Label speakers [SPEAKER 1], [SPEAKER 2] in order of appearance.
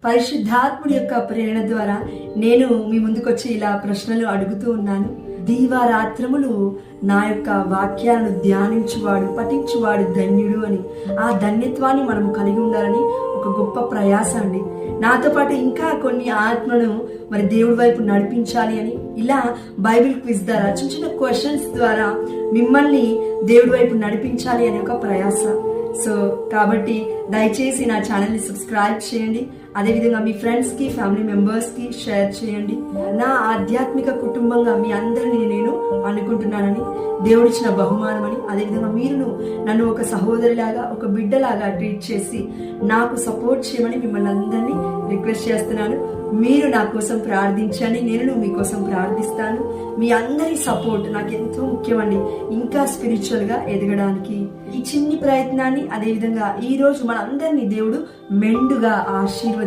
[SPEAKER 1] పరిశుద్ధాత్ముడి యొక్క ప్రేరణ ద్వారా నేను మీ ముందుకొచ్చి ఇలా ప్రశ్నలు అడుగుతూ ఉన్నాను. దీవారాత్రములు నా యొక్క వాక్యాలను ధ్యానించువాడు, పఠించువాడు ధన్యుడు అని. ఆ ధన్యత్వాన్ని మనం కలిగి ఉండాలని ఒక గొప్ప ప్రయాస అండి. నాతో పాటు ఇంకా కొన్ని ఆత్మను మరి దేవుడి వైపు నడిపించాలి అని ఇలా బైబిల్ క్విజ్ ద్వారా చిన్న చిన్న క్వశ్చన్స్ ద్వారా మిమ్మల్ని దేవుడి వైపు నడిపించాలి అనే ఒక ప్రయాస. సో కాబట్టి దయచేసి నా ఛానల్ని సబ్స్క్రైబ్ చేయండి. అదేవిధంగా మీ ఫ్రెండ్స్కి, ఫ్యామిలీ మెంబర్స్కి షేర్ చేయండి. నా ఆధ్యాత్మిక కుటుంబంగా మీ అందరినీ నేను అనుకుంటున్నానని, దేవుడిచ్చిన బహుమానం అని. అదేవిధంగా మీరు నన్ను ఒక సహోదరిలాగా, ఒక బిడ్డలాగా ట్రీట్ చేసి నాకు సపోర్ట్ చేయమని మిమ్మల్ని అందరినీ రిక్వెస్ట్ చేస్తున్నాను. మీరు నా కోసం ప్రార్థించండి, నేను మీకోసం ప్రార్థిస్తాను. మీ అందరి సపోర్ట్ నాకు ఎంతో ముఖ్యమండి, ఇంకా స్పిరిచువల్గా ఎదగడానికి. ఈ చిన్ని ప్రయత్నాన్ని, అదేవిధంగా ఈ రోజు మనందరినీ దేవుడు మెండుగా ఆశీర్వదించు.